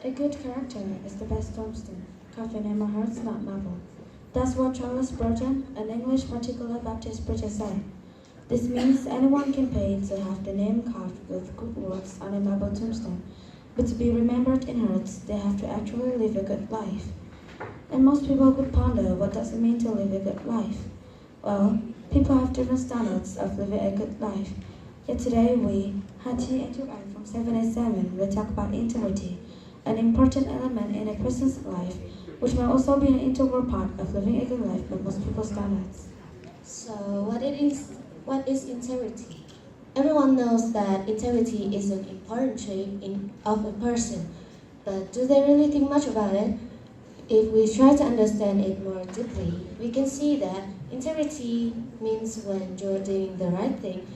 A good character is the best tombstone, coffin in our hearts, not marble. That's what Charles Spurgeon, an English particular Baptist preacher, said. This means anyone can pay to have their name carved with good words on a marble tombstone, but to be remembered in hearts, they have to actually live a good life. And most people could ponder, what does it mean to live a good life? Well, people have different standards of living a good life. Yet today we, Hoàng Trúc Anh from 787, will talk about integrity, an important element in a person's life, which may also be an integral part of living a good life by most people's standards. So, what is integrity? Everyone knows that integrity is an important trait of a person, but do they really think much about it? If we try to understand it more deeply, we can see that integrity means when you're doing the right thing,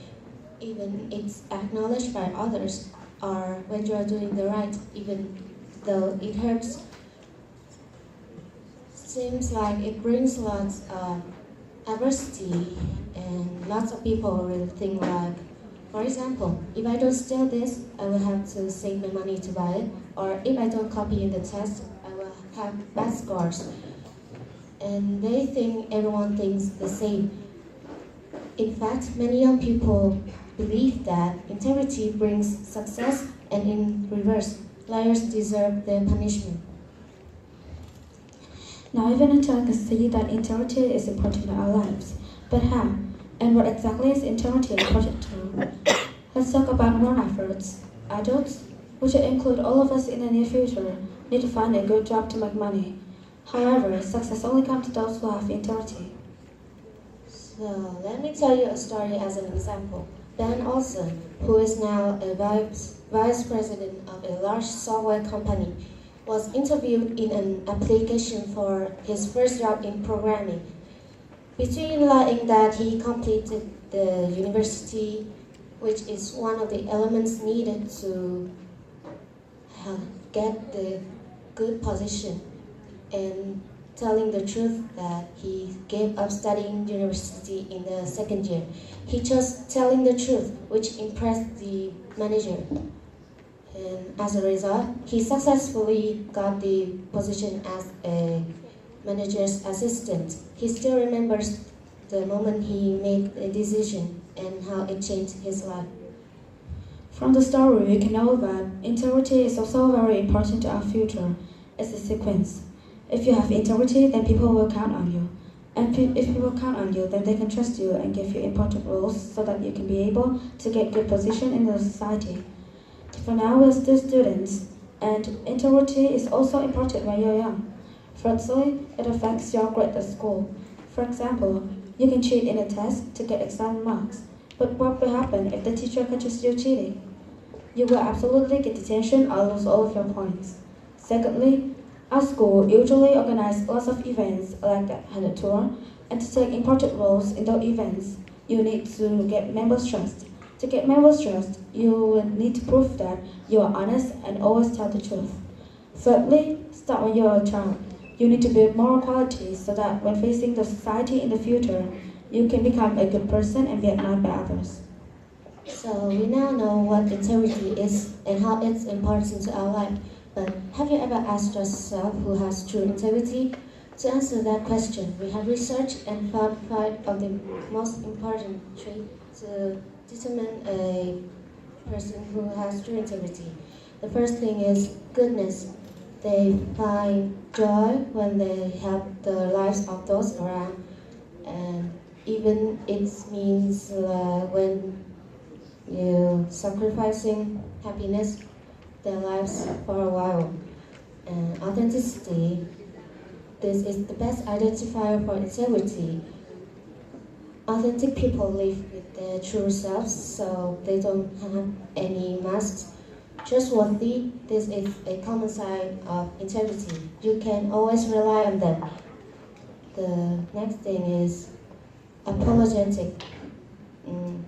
even it's acknowledged by others, or when you're doing the right, even though it hurts. Seems like it brings lots of adversity, and lots of people will think like, for example, if I don't steal this, I will have to save my money to buy it, or if I don't copy in the test, I will have bad scores. And they think everyone thinks the same. In fact, many young people believe that integrity brings success, and in reverse, liars deserve their punishment. Now even I can see that integrity is important in our lives. But how? And what exactly is integrity important to? Let's talk about more efforts. Adults, which include all of us in the near future, need to find a good job to make money. However, success only comes to those who have integrity. So let me tell you a story as an example. Ben Olsen, who is now a vice president of a large software company, was interviewed in an application for his first job in programming. Between lying that he completed the university, which is one of the elements needed to get the good position, and telling the truth that he gave up studying university in the second year, he chose telling the truth, which impressed the manager. And as a result, he successfully got the position as a manager's assistant. He still remembers the moment he made a decision and how it changed his life. From the story, we can know that integrity is also very important to our future. It's a sequence. If you have integrity, then people will count on you. And if people count on you, then they can trust you and give you important roles so that you can be able to get good position in the society. For now, we're still students, and integrity is also important when you're young. Firstly, it affects your grade at school. For example, you can cheat in a test to get exam marks, but what will happen if the teacher catches you cheating? You will absolutely get detention or lose all of your points. Secondly, our school usually organizes lots of events like the 100 tour, and to take important roles in those events, you need to get members' trust. To get members' trust, you will need to prove that you are honest and always tell the truth. Thirdly, start when you are a child. You need to build moral qualities so that when facing the society in the future, you can become a good person and be admired by others. So we now know what integrity is and how it's important to our life. But have you ever asked yourself who has true integrity? To answer that question, we have researched and found 5 of the most important traits to determine a person who has true integrity. The first thing is goodness. They find joy when they help the lives of those around, and even it means when you sacrificing happiness their lives for a while. And authenticity. This is the best identifier for integrity. Authentic people live with their true selves, so they don't have any masks. Trustworthy, this is a common sign of integrity. You can always rely on them. The next thing is apologetic.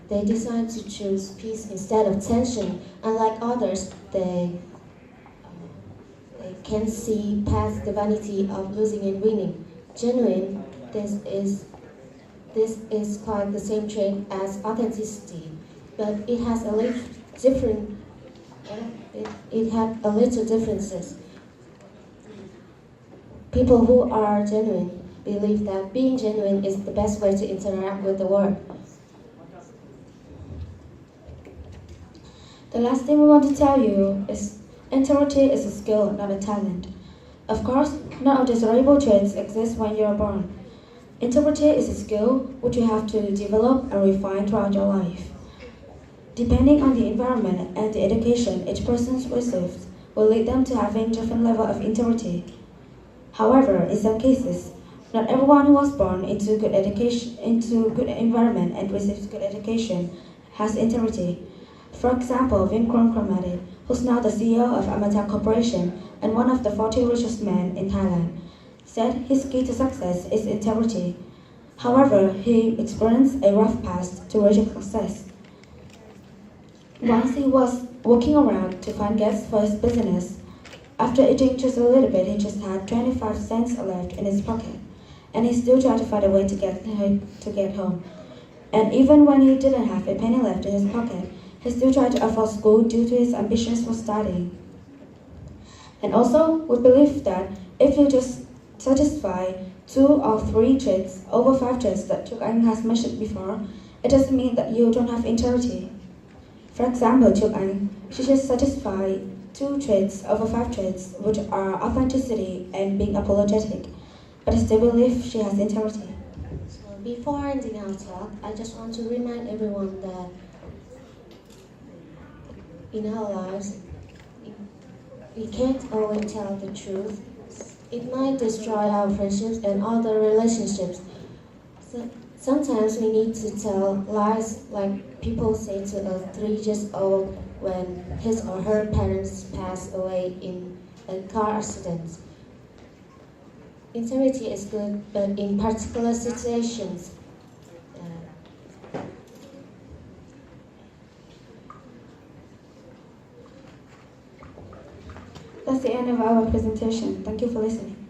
They decide to choose peace instead of tension. Unlike others, they can see past the vanity of losing and winning. Genuine, this is quite the same trait as authenticity, but it has a little different. It had a little differences. People who are genuine believe that being genuine is the best way to interact with the world. The last thing we want to tell you is integrity is a skill, not a talent. Of course, none of desirable traits exist when you are born. Integrity is a skill which you have to develop and refine throughout your life. Depending on the environment and the education each person receives will lead them to having different level of integrity. However, in some cases, not everyone who was born into good environment and receives good education has integrity. For example, Vincom, who's now the CEO of Amata Corporation and one of the 40 richest men in Thailand, said his key to success is integrity. However, he experienced a rough path to reaching success. Once he was walking around to find guests for his business. After eating just a little bit, he just had 25 cents left in his pocket, and he still tried to find a way to get home. And even when he didn't have a penny left in his pocket, he still tried to afford school due to his ambitions for studying. And also, we believe that if you just satisfy 2 or 3 traits over 5 traits that Trúc Anh has mentioned before, it doesn't mean that you don't have integrity. For example, Trúc Anh, she just satisfied 2 traits over 5 traits, which are authenticity and being apologetic, but I still believe she has integrity. So before ending our talk, I just want to remind everyone that in our lives, we can't always tell the truth. It might destroy our friendships and other relationships. So sometimes we need to tell lies, like people say to a 3 years old when his or her parents pass away in a car accident. Integrity is good, but in particular situations, That's the end of our presentation. Thank you for listening.